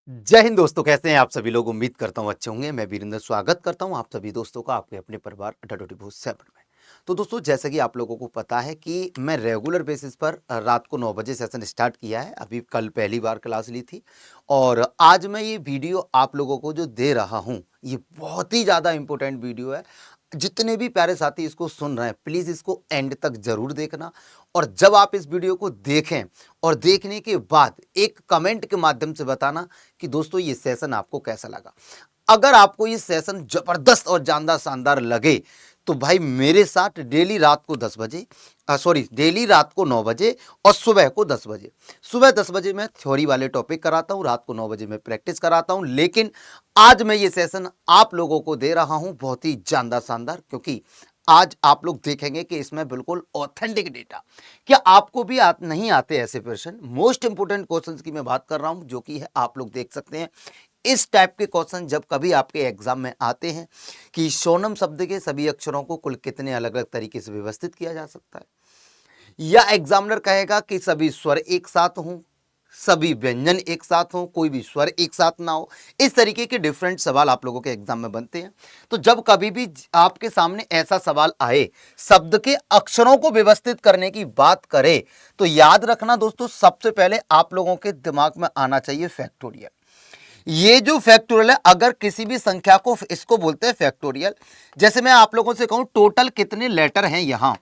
जय हिंद दोस्तों, कैसे हैं आप सभी लोग। उम्मीद करता हूं अच्छे होंगे। मैं वीरेंद्र स्वागत करता हूं आप सभी दोस्तों का आपके अपने परिवार अड्डा 24/7 में। तो दोस्तों, जैसे कि आप लोगों को पता है कि मैं रेगुलर बेसिस पर रात को 9 बजे सेशन स्टार्ट किया है। अभी कल पहली बार क्लास ली थी और आज मैं ये वीडियो आप लोगों को जो दे रहा हूं, ये बहुत ही ज़्यादा इंपॉर्टेंट वीडियो है। जितने भी प्यारे साथी इसको सुन रहे हैं, प्लीज़ इसको एंड तक ज़रूर देखना। और जब आप इस वीडियो को देखें और देखने के बाद एक कमेंट के माध्यम से बताना कि दोस्तों ये सेशन आपको कैसा लगा। अगर आपको ये सेशन जबरदस्त और जानदार शानदार लगे तो भाई मेरे साथ डेली रात को 10 बजे डेली रात को 9 बजे और सुबह को 10 बजे। सुबह 10 बजे मैं थ्योरी वाले टॉपिक कराता हूं, रात को 9 बजे मैं प्रैक्टिस कराता हूं। लेकिन आज मैं ये सेशन आप लोगों को दे रहा हूं बहुत ही जानदार शानदार, क्योंकि आज आप लोग देखेंगे कि इसमें बिल्कुल ऑथेंटिक डेटा। क्या आपको भी नहीं आते ऐसे क्वेश्चन? मोस्ट इंपोर्टेंट क्वेश्चंस की मैं बात कर रहा हूं, जो कि है आप लोग देख सकते हैं। इस टाइप के क्वेश्चन जब कभी आपके एग्जाम में आते हैं कि सोनम शब्द के सभी अक्षरों को कुल कितने अलग अलग तरीके से व्यवस्थित किया जा सकता है, या एग्जामिनर कहेगा कि सभी स्वर एक साथ हों, सभी व्यंजन एक साथ हों, कोई भी स्वर एक साथ ना हो। इस तरीके के डिफरेंट सवाल आप लोगों के एग्जाम में बनते हैं। तो जब कभी भी आपके सामने ऐसा सवाल आए, शब्द के अक्षरों को व्यवस्थित करने की बात करे, तो याद रखना दोस्तों, सबसे पहले आप लोगों के दिमाग में आना चाहिए फैक्टोरियल। ये जो फैक्टोरियल है, अगर किसी भी संख्या को, इसको बोलते हैं फैक्टोरियल। जैसे मैं आप लोगों से कहूं टोटल कितने लेटर हैं यहां,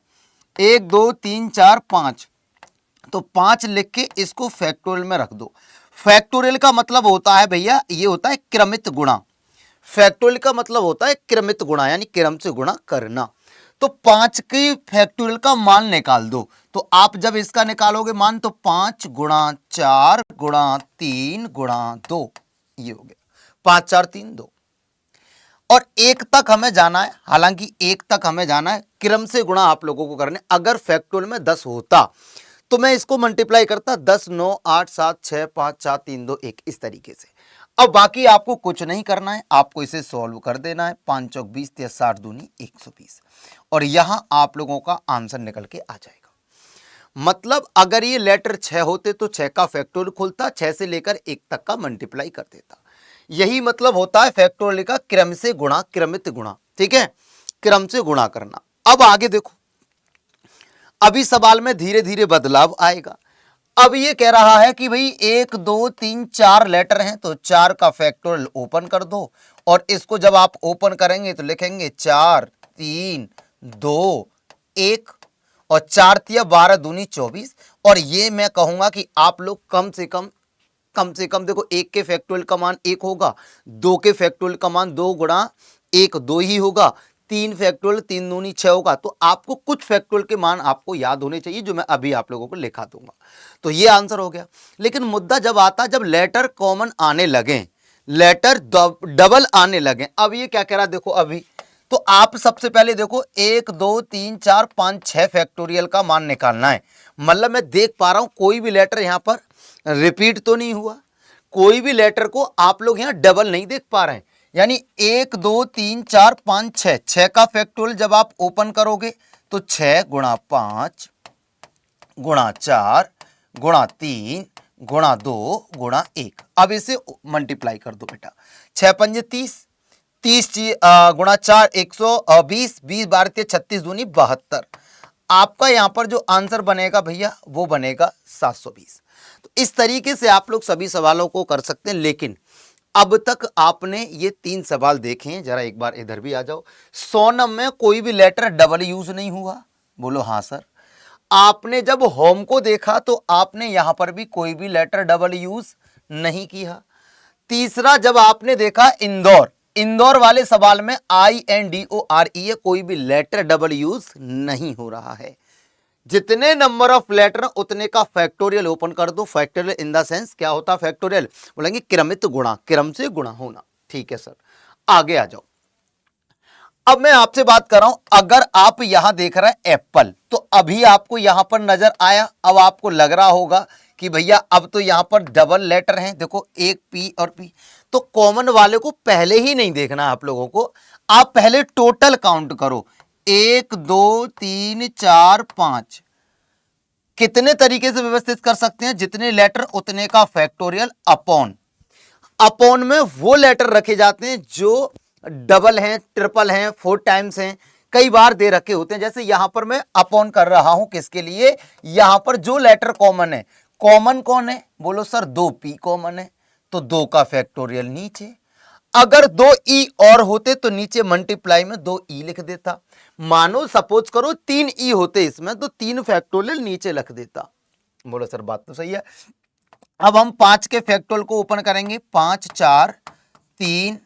1 2 3 4 5, तो 5 लिख के इसको फैक्टोरियल में रख दो। फैक्टोरियल का मतलब होता है भैया, ये होता है क्रमित गुणा। फैक्टोरियल का मतलब होता है क्रमित गुणा, यानी क्रम से गुणा करना। तो 5 की फैक्टोरियल का मान निकाल दो। तो आप जब इसका निकालोगे मान, तो 5 गुणा 4 गुणा 3 गुणा 2, ये हो गया 5 4 3 2। और 1 तक हमें जाना है, हालांकि 1 तक हमें जाना है, क्रम से गुणा आप लोगों को करने। अगर फैक्टोरियल में 10 होता तो मैं इसको मल्टीप्लाई करता 10 9 8 7 6 5 4 3 2 1, इस तरीके से। अब बाकी आपको कुछ नहीं करना है, आपको इसे सॉल्व कर देना है। 5 चौक 20, 60 दूनी 120, और यहां आप लोगों का आंसर निकल के आ जाएगा। मतलब अगर ये लेटर 6 होते तो 6 का फैक्टोरियल खुलता, 6 से लेकर 1 तक का मल्टीप्लाई कर देता। यही मतलब होता है फैक्टोरियल का क्रम से गुणा, क्रमित गुणा। ठीक है, क्रम से गुणा करना। अब आगे देखो, अभी सवाल में धीरे धीरे बदलाव आएगा। अब ये कह रहा है कि भाई 1 2 3 4 लेटर हैं, तो 4 का फैक्टोरियल ओपन कर दो। और इसको जब आप ओपन करेंगे तो लिखेंगे 4 3 2 1, और 4 तिया 12 दूनी 24। और ये मैं कहूंगा कि आप लोग कम से कम देखो, 1 के फैक्टोरियल का मान 1 होगा, 2 के फैक्टोरियल का मान 2 गुणा 1 2 ही होगा, 3 फैक्टोरियल 3 दूनी 6 होगा। तो आपको कुछ फैक्टोरियल के मान आपको याद होने चाहिए, जो मैं अभी आप लोगों को लिखा दूंगा। तो ये आंसर हो गया। लेकिन मुद्दा जब आता, जब लेटर कॉमन आने लगे, लेटर डबल आने लगे। अब ये क्या कह रहा है देखो, अभी तो आप सबसे पहले देखो 1 2 3 4 5 6 फैक्टोरियल का मान निकालना है। मतलब मैं देख पा रहा हूं कोई भी लेटर यहां पर रिपीट तो नहीं हुआ, कोई भी लेटर को आप लोग यहां डबल नहीं देख पा रहे हैं। यानी 1 2 3 4 5 6, 6 का फैक्टोरियल जब आप ओपन करोगे तो 6 गुणा 5 गुणा 4 गुणा 3 गुणा 2 गुणा 1। अब इसे मल्टीप्लाई कर दो बेटा, 6 पंजे 30, 30 गुणा 4 120, 20 12 36 दूनी 72। आपका यहां पर जो आंसर बनेगा भैया, वो बनेगा 720। तो इस तरीके से आप लोग सभी सवालों को कर सकते हैं। लेकिन अब तक आपने ये 3 सवाल देखे हैं, जरा एक बार इधर भी आ जाओ। सोनम में कोई भी लेटर डबल यूज नहीं हुआ, बोलो हाँ सर। आपने जब होम को देखा तो आपने यहां पर भी कोई भी लेटर डबल यूज नहीं किया। तीसरा, जब आपने देखा इंदौर, इंदौर वाले सवाल में INDORE है, कोई भी लेटर डबल यूज नहीं हो रहा है। जितने नंबर ऑफ लेटर उतने का फैक्टोरियल ओपन कर दो। फैक्टोरियल इन द सेंस क्या होता है फैक्टोरियल? बोलेंगे क्रमित गुणा, क्रम से गुणा होना। ठीक है सर, आगे आ जाओ। अब मैं आपसे बात कर रहा हूं, अगर आप यहां देख रहे हैं एप्पल, तो अभी आपको यहां पर नजर आया। अब आपको लग रहा होगा कि भैया अब तो यहां पर डबल लेटर हैं, देखो एक पी और पी। तो कॉमन वाले को पहले ही नहीं देखना आप लोगों को, आप पहले टोटल काउंट करो। 1 2 3 4 5, कितने तरीके से व्यवस्थित कर सकते हैं? जितने लेटर उतने का फैक्टोरियल अपॉन। अपॉन में वो लेटर रखे जाते हैं जो डबल हैं, ट्रिपल हैं, 4 टाइम्स हैं, कई बार दे रखे होते हैं। जैसे यहां पर मैं अपॉन कर रहा हूं किसके लिए, यहां पर जो लेटर कॉमन है, कॉमन कौन है, बोलो सर 2p कॉमन है, तो 2 का फैक्टोरियल नीचे। अगर 2 ई और होते तो नीचे मल्टीप्लाई में 2 ई लिख देता। मानो सपोज करो 3 ई होते इसमें, तो 3 फैक्टोरियल नीचे लिख देता। बोलो सर बात तो सही है। अब हम 5 के फैक्टोरियल को ओपन करेंगे, 5 4 3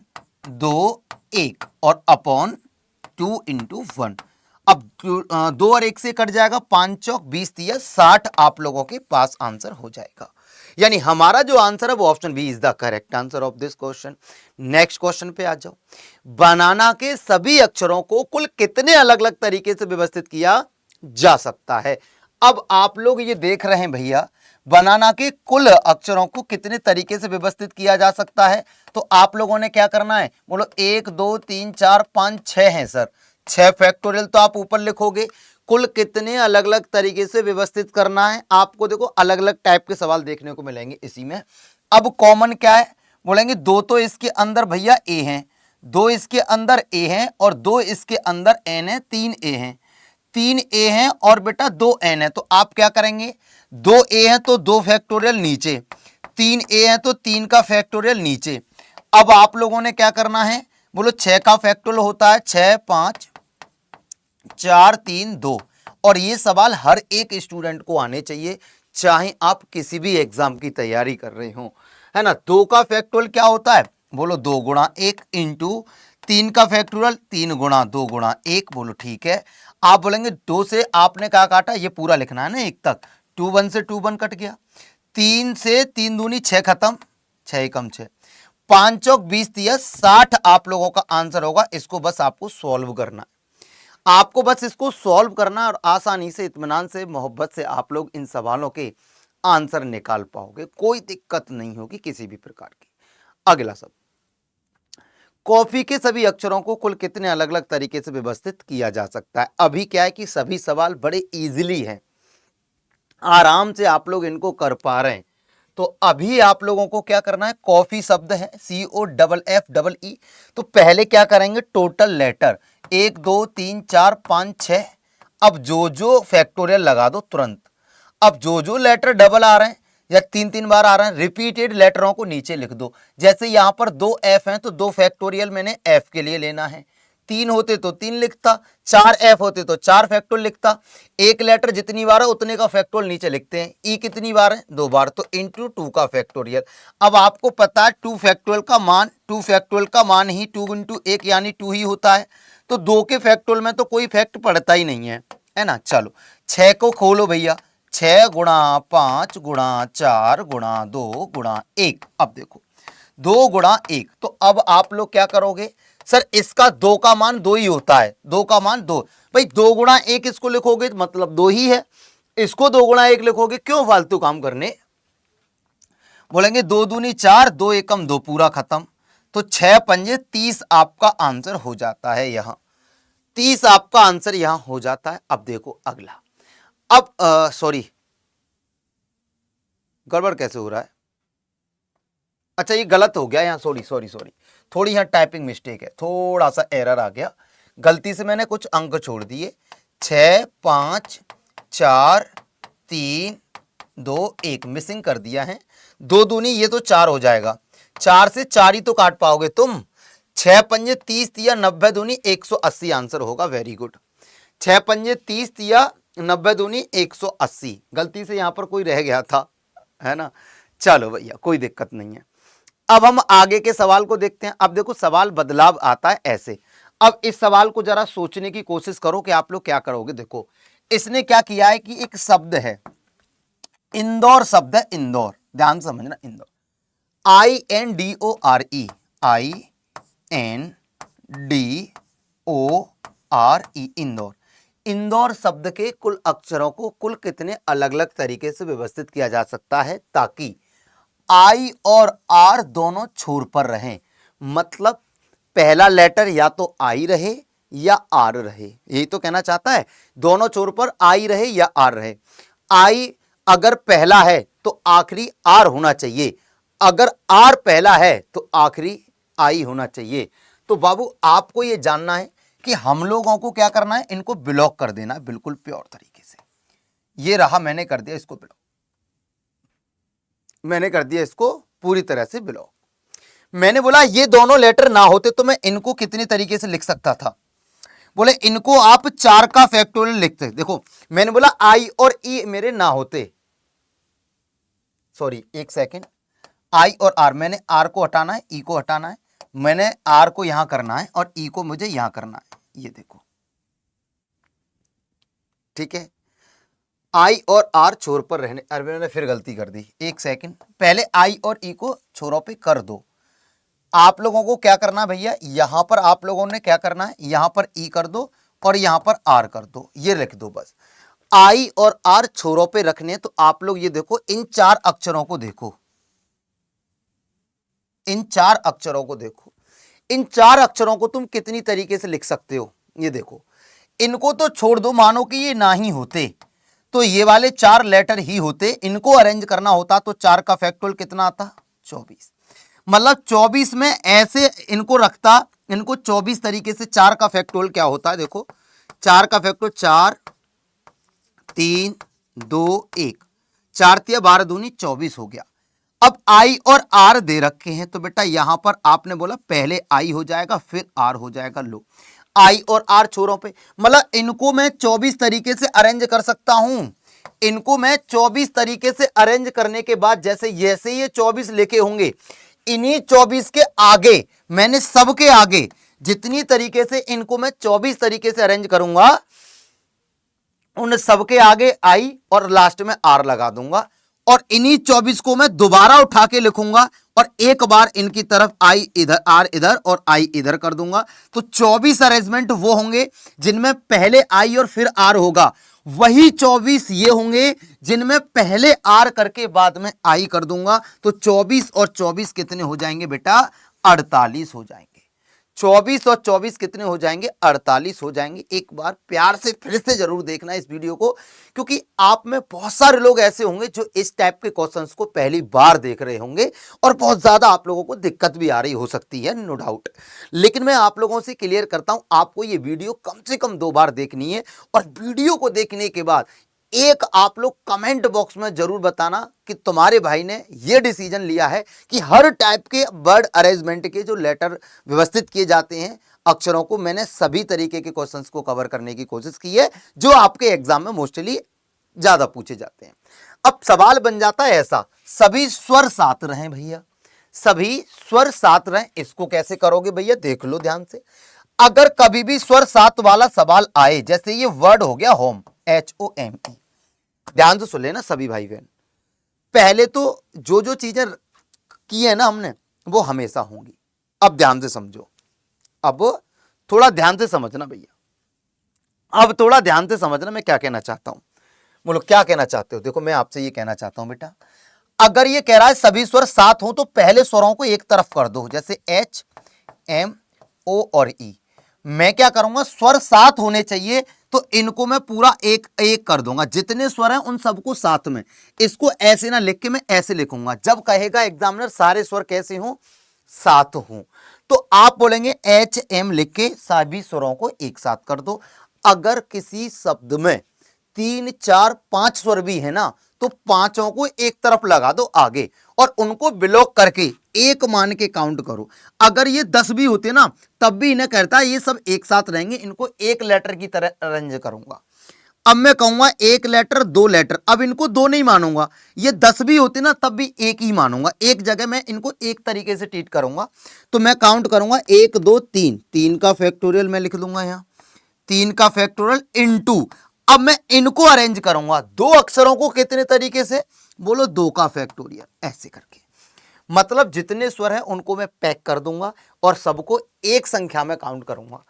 2 1 और अपॉन 2 इंटू 1। अब 2 और 1 से कट जाएगा, 5 चौक 20 तिया 60 आप लोगों के पास आंसर हो जाएगा। यानी हमारा जो आंसर है वो option b is the correct answer of this question. Next question पे आ जाओ। बनाना के सभी अक्षरों को कुल कितने अलग अलग तरीके से व्यवस्थित किया जा सकता है। अब आप लोग ये देख रहे हैं भैया, बनाना के कुल अक्षरों को कितने तरीके से व्यवस्थित किया जा सकता है, तो आप लोगों ने क्या करना है, बोलो 1 2 3 4 5 6 हैं सर, 6 फैक्टोरियल तो आप ऊपर लिखोगे। कुल कितने अलग अलग तरीके से व्यवस्थित करना है आपको, देखो अलग अलग टाइप के सवाल देखने को मिलेंगे इसी में। अब कॉमन क्या है, बोलेंगे 2 तो इसके अंदर भैया ए हैं, 2 इसके अंदर ए हैं और 2 इसके अंदर एन है, 3 ए हैं, 3 ए हैं और बेटा 2 एन है। तो आप क्या करेंगे, 2 ए हैं तो 2 फैक्टोरियल नीचे, 3 ए हैं तो 3 का फैक्टोरियल नीचे। अब आप लोगों ने क्या करना है, बोलो 6 का फैक्टोरियल होता है 6 5 4 3 2, और ये सवाल हर एक स्टूडेंट को आने चाहिए, चाहे आप किसी भी एग्जाम की तैयारी कर रहे हो, है ना। 2 का फैक्टोरियल क्या होता है, बोलो 2 गुणा 1 इंटू 3 का फैक्टोरियल 3 गुणा 2 गुणा 1, बोलो ठीक है। आप बोलेंगे 2 से आपने क्या काटा, ये पूरा लिखना है ना 1 तक, 2 1 से 2 1 कट गया, 3 से 3 दूनी 6 खत्म, 6 एकम 6, 5 चौक 20 तिया 60 आप लोगों का आंसर होगा। इसको बस आपको सॉल्व करना है, आपको बस इसको सॉल्व करना और आसानी से, इत्मीनान से, मोहब्बत से आप लोग इन सवालों के आंसर निकाल पाओगे, कोई दिक्कत नहीं होगी किसी भी प्रकार की। अगला सब, कॉफी के सभी अक्षरों को कुल कितने अलग अलग तरीके से व्यवस्थित किया जा सकता है। अभी क्या है कि सभी सवाल बड़े इजीली हैं, आराम से आप लोग इनको कर पा रहे हैं। तो अभी आप लोगों को क्या करना है, कॉफी शब्द है COFFEE, तो पहले क्या करेंगे, टोटल लेटर 1 2 3 4 5 6, अब जो जो फैक्टोरियल लगा दो तुरंत। अब जो जो लेटर डबल आ रहे हैं या 3 3 बार आ रहे हैं, रिपीटेड लेटरों को नीचे लिख दो। जैसे यहां पर 2 F हैं तो 2 फैक्टोरियल मैंने F के लिए लेना है, 3 होते तो 3 लिखता, 4 F होते तो 4 फैक्टोरियल लिखता। एक लेटर जितनी बार है उतने का फैक्टोरियल नीचे लिखते हैं। ई कितनी बार है, 2 बार, तो इंटू 2 का फैक्टोरियल। अब आपको पता है 2 फैक्टोरियल का मान ही 2 इंटू 1 यानी 2 ही होता है, तो 2 के फैक्टोरियल में तो कोई फैक्ट पड़ता ही नहीं है ना। चलो 6 को खोलो भैया, 6 गुणा 5 गुणा 4 गुणा 2 गुणा 1। अब देखो 2 गुणा 1, तो अब आप लोग क्या करोगे, सर इसका 2 का मान 2 ही होता है, 2 का मान 2, भाई 2 गुणा 1 इसको लिखोगे मतलब 2 ही है, इसको 2 गुणा 1 लिखोगे, क्यों फालतू काम करने। बोलेंगे 2 दूनी 4 2 एकम 2, पूरा खत्म, तो 6 पंजे 30 आपका आंसर हो जाता है, यहां 30 आपका आंसर यहां हो जाता है। अब देखो अगला, अब सॉरी गड़बड़ कैसे हो रहा है, अच्छा ये गलत हो गया यहाँ, सॉरी सॉरी सॉरी, थोड़ी यहाँ टाइपिंग मिस्टेक है, थोड़ा सा एरर आ गया, गलती से मैंने कुछ अंक छोड़ दिए। 6 5 4 3 2 1 मिसिंग कर दिया है, 2 दूनी ये तो 4 हो जाएगा, 4 से 4 ही तो काट पाओगे तुम, 6 पंजे 30 तिया 90 दूनी 180 आंसर होगा। वेरी गुड, 6 पंजे 30 तिया 90 दूनी 180, गलती से यहाँ पर कोई रह गया था, है ना। चलो भैया कोई दिक्कत नहीं है। अब हम आगे के सवाल को देखते हैं। अब देखो सवाल बदलाव आता है ऐसे, अब इस सवाल को जरा सोचने की कोशिश करो कि आप लोग क्या करोगे। देखो इसने क्या किया है कि एक शब्द है, इंदौर शब्द है, इंदौर, ध्यान समझना, इंदौर INDORE, INDORE, इंदौर। इंदौर शब्द के कुल अक्षरों को कुल कितने अलग अलग तरीके से व्यवस्थित किया जा सकता है ताकि I और R दोनों छोर पर रहें, मतलब पहला लेटर या तो I रहे या R रहे, यही तो कहना चाहता है, दोनों छोर पर I रहे या R रहे। I अगर पहला है तो आखिरी R होना चाहिए, अगर आर पहला है तो आखिरी आई होना चाहिए। तो बाबू आपको ये जानना है कि हम लोगों को क्या करना है, इनको ब्लॉक कर देना है बिल्कुल प्योर तरीके से। ये रहा, मैंने कर दिया इसको ब्लॉक, मैंने कर दिया इसको पूरी तरह से ब्लॉक। मैंने बोला ये दोनों लेटर ना होते तो मैं इनको कितनी तरीके से लिख सकता था, बोले इनको आप 4 का फैक्टोरियल लिखते। देखो मैंने बोला आई और ई मेरे ना होते, सॉरी एक सेकेंड, आई और आर, मैंने आर को हटाना है, ई को हटाना है, मैंने आर को यहां करना है और ई को मुझे यहां करना है, ये देखो ठीक है। आई और आर छोर पर रहने, अरे मैंने फिर गलती कर दी, एक सेकंड, पहले आई और ई को छोरों पे कर दो। आप लोगों को क्या करना है भैया, यहां पर आप लोगों ने क्या करना है, यहां पर ई कर दो और यहां पर आर कर दो, ये लिख दो बस। आई और आर छोरों पे रखने, तो आप लोग ये देखो इन 4 अक्षरों को देखो, इन 4 अक्षरों को देखो, इन 4 अक्षरों को तुम कितनी तरीके से लिख सकते हो, ये देखो। इनको तो छोड़ दो, मानो कि ये ना ही होते तो ये वाले 4 लेटर ही होते, इनको अरेंज करना होता तो 4 का फैक्टोरियल कितना आता, 24। मतलब 24 में ऐसे इनको रखता, इनको 24 तरीके से 4 का फैक्टोरियल क्या होता है, देखो 4 का फैक्टोरियल 4 3 2 1, 4 तिया 12 दूनी 24 हो गया। अब आई और आर दे रखे हैं, तो बेटा यहां पर आपने बोला पहले आई हो जाएगा फिर आर हो जाएगा, लो आई और आर छोरों पे, मतलब इनको मैं 24 तरीके से अरेंज कर सकता हूं। इनको मैं 24 तरीके से अरेंज करने के बाद जैसे जैसे ये 24 लिखे होंगे, इन्हीं 24 के आगे मैंने सबके आगे जितनी तरीके से इनको मैं 24 तरीके से अरेंज करूंगा, उन सबके आगे आई और लास्ट में आर लगा दूंगा, और इन्हीं 24 को मैं दोबारा उठा के लिखूंगा और एक बार इनकी तरफ आई इधर, आर इधर और आई इधर कर दूंगा। तो 24 अरेंजमेंट वो होंगे जिनमें पहले आई और फिर आर होगा, वही 24 ये होंगे जिनमें पहले आर करके बाद में आई कर दूंगा। तो 24 और 24 कितने हो जाएंगे बेटा, 48 हो जाएंगे। 24 और 24 कितने हो जाएंगे, 48 हो जाएंगे। एक बार प्यार से फिर से जरूर देखना इस वीडियो को, क्योंकि आप में बहुत सारे लोग ऐसे होंगे जो इस टाइप के क्वेश्चंस को पहली बार देख रहे होंगे और बहुत ज्यादा आप लोगों को दिक्कत भी आ रही हो सकती है, नो डाउट। लेकिन मैं आप लोगों से क्लियर करता हूं, आपको ये वीडियो कम से कम 2 बार देखनी है, और वीडियो को देखने के बाद एक आप लोग कमेंट बॉक्स में जरूर बताना कि तुम्हारे भाई ने यह डिसीजन लिया है कि हर टाइप के वर्ड अरेंजमेंट के जो लेटर व्यवस्थित किए जाते हैं अक्षरों को, मैंने सभी तरीके के क्वेश्चंस को कवर करने की कोशिश की है जो आपके एग्जाम में मोस्टली ज्यादा पूछे जाते हैं। अब सवाल बन जाता है ऐसा, सभी स्वर साथ रहें भैया, सभी स्वर साथ रहें, इसको कैसे करोगे भैया, देख लो ध्यान से। अगर कभी भी स्वर साथ वाला सवाल आए, जैसे ये वर्ड हो गया होम, HOME, ध्यान से सुन लेना सभी भाई बहन, पहले तो जो जो चीजें की है ना हमने वो हमेशा होंगी। अब ध्यान से समझो, अब थोड़ा ध्यान से समझना भैया, अब थोड़ा ध्यान से समझना मैं क्या कहना चाहता हूं। बोलो क्या कहना चाहते हो, देखो मैं आपसे ये कहना चाहता हूं बेटा, अगर ये कह रहा है सभी स्वर साथ हो तो पहले स्वरों को एक तरफ कर दो, जैसे H M O और E। मैं क्या करूंगा, स्वर साथ होने चाहिए तो इनको मैं पूरा एक एक कर दूंगा, जितने स्वर हैं उन सबको साथ में। इसको ऐसे ना लिख के मैं ऐसे लिखूंगा, जब कहेगा एग्जामिनर सारे स्वर कैसे हों, साथ हों, तो आप बोलेंगे HM लिख के सभी स्वरों को एक साथ कर दो। अगर किसी शब्द में 3 4 5 स्वर भी है ना, तो पांचों को एक तरफ लगा दो आगे और उनको ब्लॉक करके एक मान के काउंट करो। अगर ये 10 भी होते ना तब भी इन्हें कहता है ये सब एक साथ रहेंगे, इनको एक लेटर की तरह अरेंज करूंगा। अब मैं कहूंगा एक लेटर 2 लेटर, अब इनको 2 नहीं मानूंगा, ये 10 भी होते ना तब भी एक ही मानूंगा, एक जगह मैं इनको एक तरीके से ट्रीट करूंगा। तो मैं काउंट करूंगा 1 2 3, 3 का फैक्टोरियल मैं लिख दूंगा यहां, 3 का फैक्टोरियल इनटू, अब मैं इनको अरेंज करूंगा 2 अक्षरों को कितने तरीके से, बोलो 2 का फैक्टोरियल, ऐसे करके। मतलब जितने स्वर हैं उनको मैं पैक कर दूंगा और सबको एक संख्या में काउंट करूंगा,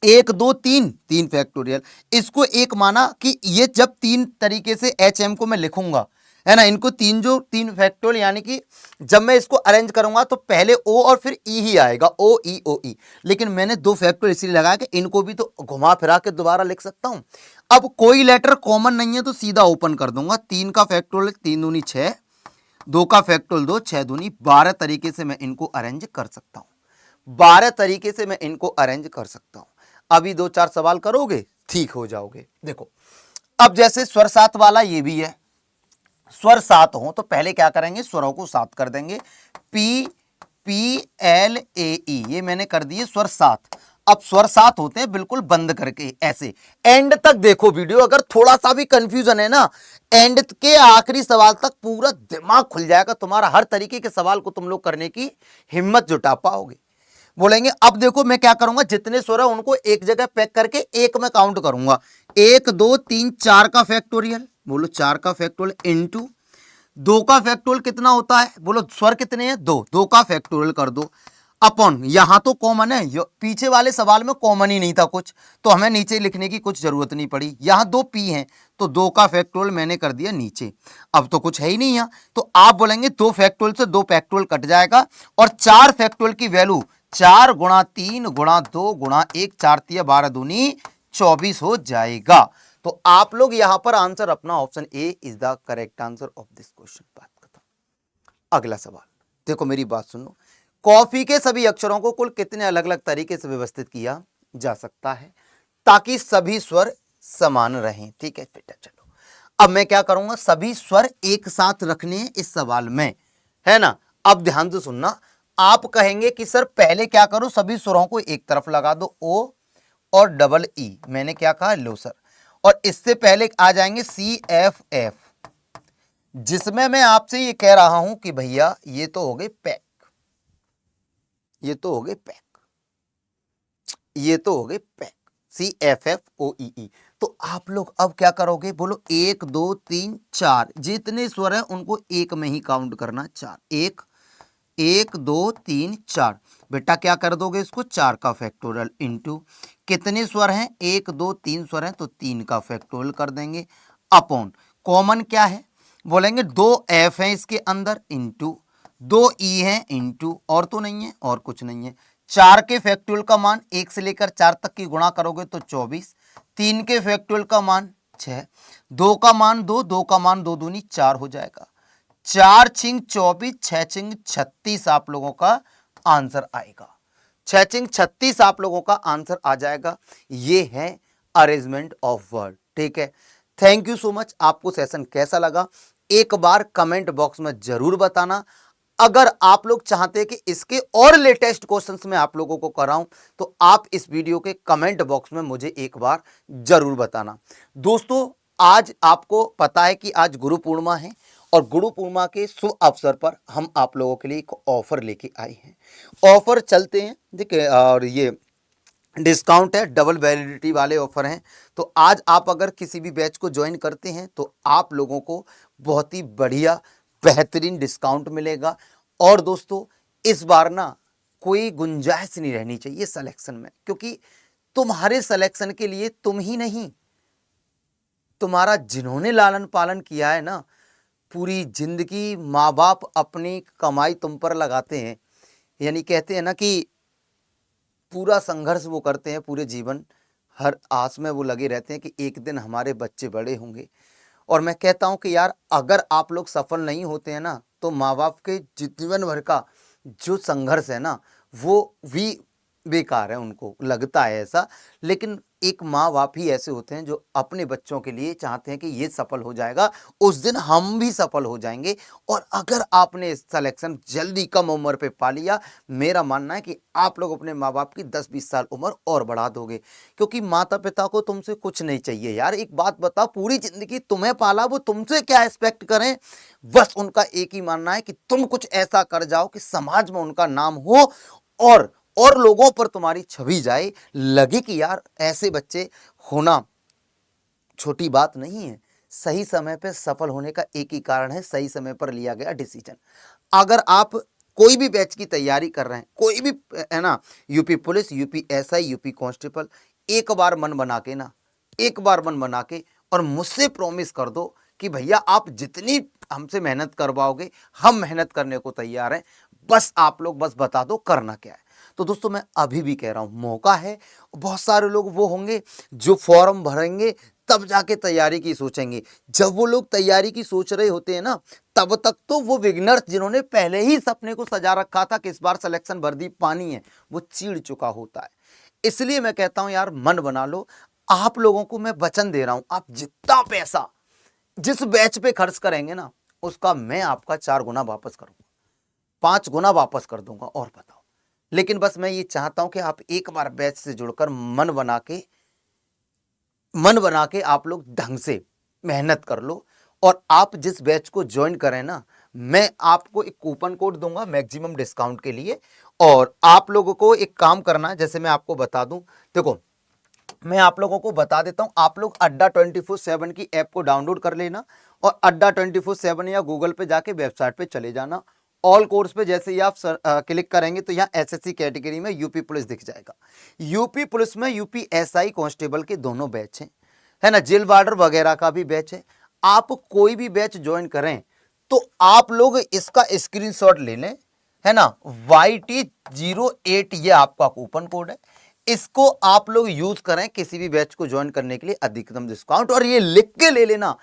1 2 3, 3 फैक्टोरियल। इसको एक माना कि ये जब 3 तरीके से HM को मैं लिखूंगा है ना, इनको 3 फैक्टोरियल, यानी कि जब मैं इसको अरेंज करूंगा तो पहले O और फिर E ही आएगा, OE। लेकिन मैंने 2 फैक्टोरियल इसलिए लगाया कि इनको भी तो घुमा फिरा के दोबारा लिख सकता हूं। अब कोई लेटर कॉमन नहीं है तो सीधा ओपन कर दूंगा, 3 का फैक्टोरियल 3 दूनी 6, 2 का फैक्टोरियल 2, 6 दूनी 12 तरीके से मैं इनको अरेंज कर सकता हूं। 12 तरीके से मैं इनको अरेंज कर सकता हूं। अभी 2-4 सवाल करोगे, ठीक हो जाओगे। देखो, अब जैसे स्वर सात वाला ये भी है, स्वर सात हो तो पहले क्या करेंगे, स्वरों को सात कर देंगे। पी पी एल ए ई, ये मैंने कर दिए स्वर सात। अब स्वर सात होते हैं बिल्कुल बंद करके, ऐसे एंड तक देखो वीडियो। अगर थोड़ा सा भी कंफ्यूजन है ना, एंड के आखिरी सवाल तक पूरा दिमाग खुल जाएगा तुम्हारा। हर तरीके के सवाल को तुम लोग करने की हिम्मत जुटा पाओगे। बोलेंगे अब देखो मैं क्या करूंगा, जितने स्वर है उनको एक जगह पैक करके एक में काउंट करूंगा। 1 2 3 4 का फैक्टोरियल, बोलो 4 का फैक्टोरियल इनटू 2 का फैक्टोरियल कितना होता है, बोलो स्वर कितने हैं, 2, 2 का फैक्टोरियल कर दो अपॉन, यहां तो कॉमन है, पीछे वाले सवाल में कॉमन ही नहीं था कुछ, तो हमें नीचे लिखने की कुछ जरूरत नहीं पड़ी। यहां 2 पी हैं तो 2 का फैक्टोरियल मैंने कर दिया नीचे। अब तो कुछ है ही नहीं यहां, तो आप बोलेंगे 2 फैक्टोरियल से 2 फैक्टोरियल कट जाएगा और 4 फैक्टोरियल की वैल्यू 4 गुणा 3 गुणा 2 गुणा 1, 4 तिया 12 दूनी 24 हो जाएगा। तो आप लोग यहां पर आंसर अपना option A is the correct answer of this question. बात खत्म। अगला सवाल देखो, मेरी बात सुनो। कॉफी के सभी अक्षरों को कुल कितने अलग अलग तरीके से व्यवस्थित किया जा सकता है ताकि सभी स्वर समान रहें? ठीक है, बेटा चलो अब मैं क्या करूंगा, सभी स्वर एक साथ रखने हैं इस सवाल में, है ना। अब ध्यान से सुनना, आप कहेंगे कि सर पहले क्या करो, सभी स्वरों को एक तरफ लगा दो, ओ और डबल ई। मैंने क्या कहा, लो सर। और इससे पहले आ जाएंगे सी एफ एफ, जिसमें मैं आपसे ये कह रहा हूं कि भैया ये तो हो गए पैक, ये तो हो गए पैक, ये तो हो गए pack, C F F O E E. तो आप लोग अब क्या करोगे, बोलो 1 2 3 4, जितने स्वर हैं उनको एक में ही काउंट करना, 4, 1 1 2 3 4। बेटा क्या कर दोगे इसको, 4 का फैक्टोरियल इनटू कितने स्वर हैं, 1 2 3 स्वर हैं तो 3 का फैक्टोरियल कर देंगे अपॉन, कॉमन क्या है, बोलेंगे 2 एफ है इसके अंदर इनटू 2 ई है इनटू, और तो नहीं है और कुछ नहीं है। 4 के फैक्टोरियल का मान 1 से लेकर 4 तक की गुणा करोगे तो 24, 3 के फैक्टोरियल का मान 6, 2 का मान 2, 2 का मान 2 दूनी 4 हो जाएगा। 4 छिंग 24, 6 छिंग 36 आप लोगों का आंसर आएगा। 6 छिंग 36 आप लोगों का आंसर आ जाएगा। ये है अरेंजमेंट ऑफ वर्ड। ठीक है, थैंक यू सो मच। आपको सेशन कैसा लगा एक बार कमेंट बॉक्स में जरूर बताना। अगर आप लोग चाहते हैं कि इसके और लेटेस्ट क्वेश्चंस मैं आप लोगों को कराऊं तो आप इस वीडियो के कमेंट बॉक्स में मुझे एक बार जरूर बताना। दोस्तों, आज आपको पता है कि आज गुरु पूर्णिमा है और गुरु पूर्णिमा के शुभ अवसर पर हम आप लोगों के लिए एक ऑफर लेके आए हैं। ऑफर चलते हैं, देखिए, और ये डिस्काउंट है, डबल वैलिडिटी वाले ऑफर हैं। तो आज आप अगर किसी भी बैच को ज्वाइन करते हैं तो आप लोगों को बहुत ही बढ़िया बेहतरीन डिस्काउंट मिलेगा। और दोस्तों, इस बार ना कोई गुंजाइश नहीं रहनी चाहिए सिलेक्शन में, क्योंकि तुम्हारे सिलेक्शन के लिए तुम ही नहीं, तुम्हारा जिन्होंने लालन पालन किया है ना, पूरी जिंदगी माँ बाप अपनी कमाई तुम पर लगाते हैं, यानी कहते हैं ना कि पूरा संघर्ष वो करते हैं पूरे जीवन, हर आस में वो लगे रहते हैं कि एक दिन हमारे बच्चे बड़े होंगे। और मैं कहता हूं कि यार अगर आप लोग सफल नहीं होते हैं ना तो माँ बाप के जीवन भर का जो संघर्ष है ना वो भी बेकार है, उनको लगता है ऐसा। लेकिन एक माँ बाप ही ऐसे होते हैं जो अपने बच्चों के लिए चाहते हैं कि ये सफल हो जाएगा, उस दिन हम भी सफल हो जाएंगे। और अगर आपने सिलेक्शन जल्दी कम उम्र पे पा लिया, मेरा मानना है कि आप लोग अपने माँ बाप की 10-20 साल उम्र और बढ़ा दोगे, क्योंकि माता पिता को तुमसे कुछ नहीं चाहिए यार। एक बात बताओ, पूरी जिंदगी तुम्हें पाला, वो तुमसे क्या एक्सपेक्ट करें? बस उनका एक ही मानना है कि तुम कुछ ऐसा कर जाओ कि समाज में उनका नाम हो और लोगों पर तुम्हारी छवि जाए, लगे कि यार ऐसे बच्चे होना छोटी बात नहीं है। सही समय पे सफल होने का एक ही कारण है, सही समय पर लिया गया डिसीजन। अगर आप कोई भी बैच की तैयारी कर रहे हैं, कोई भी, है ना, UP police, UP SI, UP constable, एक बार मन बना के ना, एक बार मन बना के और मुझसे प्रॉमिस कर दो कि भैया आप जितनी हमसे मेहनत करवाओगे हम मेहनत करने को तैयार हैं। बस आप लोग बस बता दो करना क्या है। तो दोस्तों, मैं अभी भी कह रहा हूं, मौका है। बहुत सारे लोग वो होंगे जो फॉर्म भरेंगे, तब जाके तैयारी की सोचेंगे। जब वो लोग तैयारी की सोच रहे होते हैं ना, तब तक तो वो विघ्नर्स जिन्होंने पहले ही सपने को सजा रखा था कि इस बार सिलेक्शन वर्दी पानी है, वो चिढ़ चुका होता है। इसलिए मैं कहता हूं यार, मन बना लो। आप लोगों को मैं वचन दे रहा हूं, आप जितना पैसा जिस बैच पे खर्च करेंगे ना, उसका मैं आपका 4 गुना वापस करूंगा, 5 गुना वापस कर दूंगा। और बताओ, लेकिन बस मैं ये चाहता हूं कि आप एक बार बैच से जुड़कर मन बना के आप लोग ढंग से मेहनत कर लो। और आप जिस बैच को ज्वाइन करें ना, मैं आपको एक कूपन कोड दूंगा मैक्सिमम डिस्काउंट के लिए। और आप लोगों को एक काम करना है, जैसे मैं आपको बता दूं, देखो मैं आप लोगों को बता देता हूं, आप लोग अड्डा 24/7 की ऐप को डाउनलोड कर लेना और अड्डा 24/7 या गूगल पे जाके वेबसाइट पे चले जाना। ऑल कोर्स पे जैसे ही आप क्लिक करेंगे तो यहाँ एसएससी कैटेगरी में यूपी पुलिस दिख जाएगा। यूपी पुलिस में यूपी एसआई कांस्टेबल के दोनों बैच हैं, है ना, जेल वार्डर वगैरह का भी बैच है। आप कोई भी बैच ज्वाइन करें तो आप लोग इसका स्क्रीनशॉट ले लें, है ना। YT08 ये आपका कूपन कोड है, इसको आप लोग यूज करें किसी भी बैच को ज्वाइन करने के लिए अधिकतम डिस्काउंट। और ये लिख के ले लेना,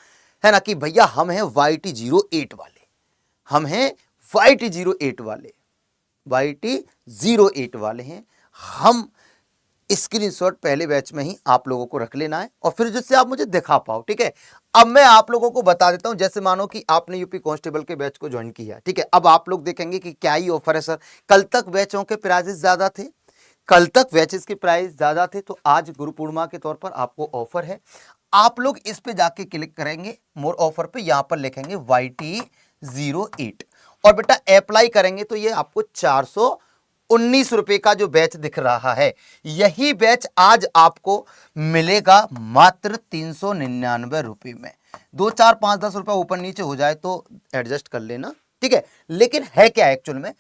है ना, कि भैया हम हैं YT08 वाले, हम हैं YT08 वाले, YT08 वाले हैं हम। स्क्रीनशॉट पहले बैच में ही आप लोगों को रख लेना है और फिर जिससे आप मुझे दिखा पाओ, ठीक है। अब मैं आप लोगों को बता देता हूं, जैसे मानो कि आपने यूपी कांस्टेबल के बैच को ज्वाइन किया, ठीक है। अब आप लोग देखेंगे कि क्या ही ऑफर है सर। कल तक बैचों के प्राइजेस ज्यादा थे, कल तक बैचेस के प्राइस ज्यादा थे, तो आज गुरु पूर्णिमा के तौर पर आपको ऑफर है। आप लोग इस पे जाके क्लिक करेंगे मोर ऑफर पे, यहां पर लिखेंगे YT08 और बेटा अप्लाई करेंगे तो ये आपको 419 रुपए का जो बैच दिख रहा है, यही बैच आज आपको मिलेगा मात्र 399 रुपए में। 2 4 5 10 रुपए ऊपर नीचे हो जाए तो एडजस्ट कर लेना, ठीक है। लेकिन है क्या एक्चुअल में,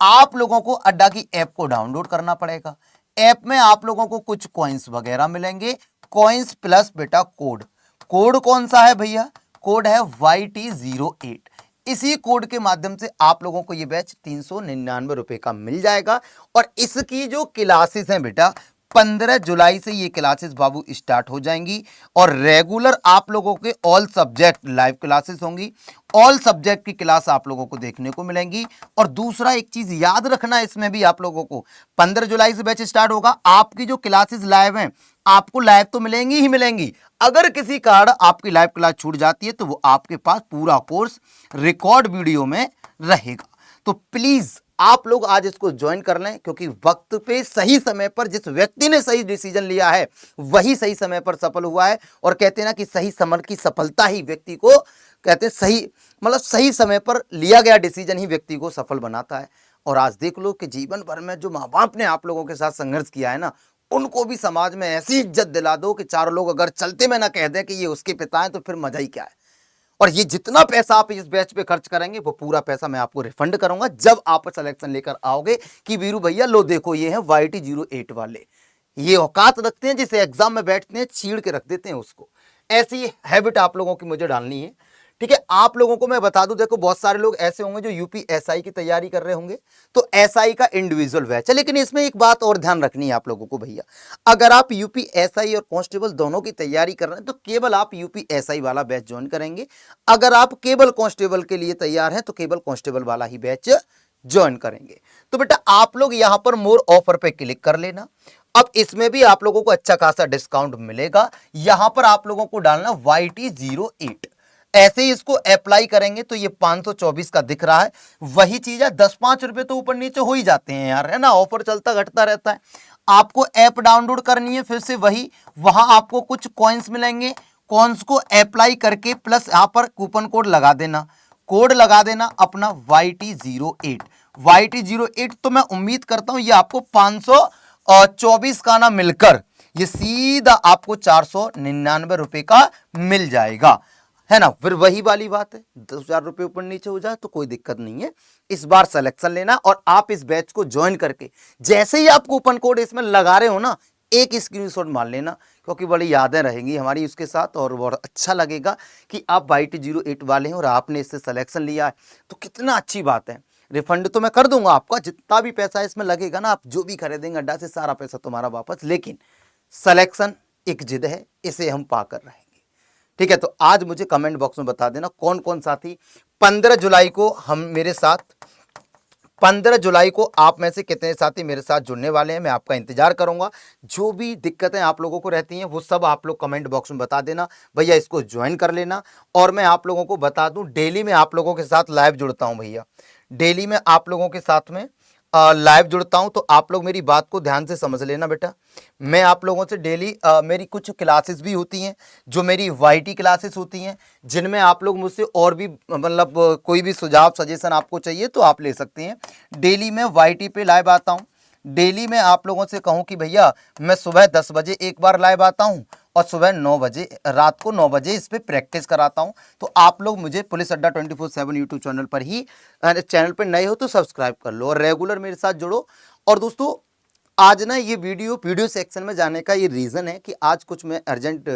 आप लोगों को अड्डा की ऐप को डाउनलोड करना पड़ेगा। ऐप में आप लोगों को कुछ कॉइन्स वगैरह मिलेंगे, कॉइन्स प्लस बेटा कोड। कोड कौन सा है भैया, कोड है YT08। इसी कोड के माध्यम से आप लोगों को यह बैच 399 रुपए का मिल जाएगा। और इसकी जो क्लासेस हैं बेटा, 15 जुलाई से ये क्लासेस बाबू स्टार्ट हो जाएंगी और रेगुलर आप लोगों के ऑल सब्जेक्ट लाइव क्लासेस होंगी। ऑल सब्जेक्ट की क्लास आप लोगों को देखने को मिलेंगी। और दूसरा एक चीज याद रखना, इसमें भी आप लोगों को 15 जुलाई से बैच स्टार्ट होगा। आपकी जो क्लासेस लाइव हैं, आपको लाइव तो मिलेंगी ही मिलेंगी। अगर किसी कारण आपकी लाइव क्लास छूट जाती है तो वो आपके पास पूरा कोर्स रिकॉर्ड वीडियो में रहेगा। तो प्लीज आप लोग आज इसको ज्वाइन कर लें, क्योंकि वक्त पे सही समय पर जिस व्यक्ति ने सही डिसीजन लिया है वही सही समय पर सफल हुआ है। और कहते हैं ना कि सही समय की सफलता ही व्यक्ति को, कहते हैं सही मतलब सही समय पर लिया गया डिसीजन ही व्यक्ति को सफल बनाता है। और आज देख लो कि जीवन भर में जो माँ बाप ने आप लोगों के साथ संघर्ष किया है ना, उनको भी समाज में ऐसी इज्जत दिला दो कि चार लोग अगर चलते में ना कह दें कि ये उसके पिता हैं तो फिर मजा ही क्या है। और ये जितना पैसा आप इस बैच पे खर्च करेंगे वो पूरा पैसा मैं आपको रिफंड करूंगा जब आप सिलेक्शन लेकर आओगे कि वीरू भैया लो देखो ये है YT08 वाले, ये औकात रखते हैं जिसे एग्जाम में बैठते हैं छीड़ के रख देते हैं उसको। ऐसी हैबिट आप लोगों की मुझे डालनी है, ठीक है। आप लोगों को मैं बता दूं, देखो बहुत सारे लोग ऐसे होंगे जो यूपी एसआई की तैयारी कर रहे होंगे, तो एसआई का इंडिविजुअल बैच है। लेकिन इसमें एक बात और ध्यान रखनी है आप लोगों को भैया, अगर आप यूपी एसआई और कांस्टेबल दोनों की तैयारी कर रहे हैं तो केवल आप यूपी एसआई वाला बैच ज्वाइन करेंगे। अगर आप केवल कांस्टेबल के लिए तैयार हैं तो केवल कांस्टेबल वाला ही बैच ज्वाइन करेंगे। तो बेटा आप लोग यहां पर मोर ऑफर पे क्लिक कर लेना। अब इसमें भी आप लोगों को अच्छा खासा डिस्काउंट मिलेगा। यहां पर आप लोगों को डालना YT08। ऐसे ही इसको अप्लाई करेंगे तो ये 524 का दिख रहा है। वही चीज है, 10-5 रुपए तो ऊपर नीचे हो ही जाते हैं यार, है ना, ऑफर चलता घटता रहता है। आपको ऐप डाउनलोड करनी है, फिर से वही, वहां आपको कुछ कॉइन्स मिलेंगे, कॉइन्स को अप्लाई करके प्लस यहां पर कूपन कोड लगा देना, कोड लगा देना अपना YT08। YT08 तो मैं उम्मीद करता हूं ये आपको 524 का ना मिलकर ये सीधा आपको 499 रुपए का मिल जाएगा, है ना। फिर वही वाली बात है, 2-4 रुपए ऊपर नीचे हो जाए तो कोई दिक्कत नहीं है। इस बार सिलेक्शन लेना और आप इस बैच को ज्वाइन करके जैसे ही आप कूपन कोड इसमें लगा रहे हो ना, एक स्क्रीनशॉट मार लेना, क्योंकि बड़ी यादें रहेंगी हमारी उसके साथ और बहुत अच्छा लगेगा कि आप YT08 वाले हैं और आपने इससे सिलेक्शन लिया है, तो कितना अच्छी बात है। रिफंड तो मैं कर दूंगा आपका, जितना भी पैसा इसमें लगेगा ना, आप जो भी खरीदेंगे अड्डा से सारा पैसा तुम्हारा वापस। लेकिन सिलेक्शन एक जिद है, इसे हम पाकर रहेंगे। ठीक है, तो आज मुझे कमेंट बॉक्स में बता देना कौन कौन साथी 15 जुलाई को हम मेरे साथ 15 जुलाई को आप में से कितने साथी मेरे साथ जुड़ने वाले हैं। मैं आपका इंतजार करूंगा। जो भी दिक्कतें आप लोगों को रहती हैं वो सब आप लोग कमेंट बॉक्स में बता देना, भैया इसको ज्वाइन कर लेना। और मैं आप लोगों को बता दूं, डेली मैं आप लोगों के साथ लाइव जुड़ता हूं भैया, डेली मैं आप लोगों के साथ में लाइव जुड़ता हूं। तो आप लोग मेरी बात को ध्यान से समझ लेना बेटा। मैं आप लोगों से डेली मेरी कुछ क्लासेस भी होती हैं, जो मेरी वाईटी क्लासेस होती हैं, जिनमें आप लोग मुझसे और भी मतलब कोई भी सुझाव सजेशन आपको चाहिए तो आप ले सकते हैं। डेली मैं वाईटी पे लाइव आता हूं। डेली मैं आप लोगों से कहूं कि भैया मैं सुबह 10 बजे एक बार लाइव आता हूं और सुबह 9 बजे, रात को 9 बजे इस पे प्रैक्टिस कराता हूं। तो आप लोग मुझे पुलिस अड्डा 24/7 यूट्यूब चैनल पर ही, चैनल पर नए हो तो सब्सक्राइब कर लो और रेगुलर मेरे साथ जुड़ो। और दोस्तों आज ना ये वीडियो सेक्शन में जाने का ये रीज़न है कि आज कुछ मैं अर्जेंट,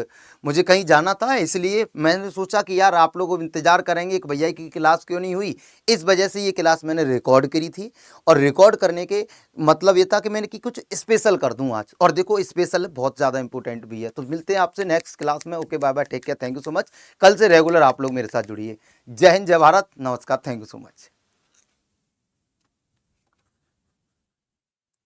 मुझे कहीं जाना था, इसलिए मैंने सोचा कि यार आप लोग इंतजार करेंगे कि भैया की क्लास क्यों नहीं हुई। इस वजह से ये क्लास मैंने रिकॉर्ड करी थी और रिकॉर्ड करने के मतलब ये था कि मैंने कि कुछ स्पेशल कर दूं आज। और देखो स्पेशल बहुत ज़्यादा इंपॉर्टेंट भी है। तो मिलते हैं आपसे नेक्स्ट क्लास में। Okay bye bye, take care, thank you so much. कल से रेगुलर आप लोग मेरे साथ जुड़िए। जय हिंद, जय भारत, नमस्कार, थैंक यू सो मच।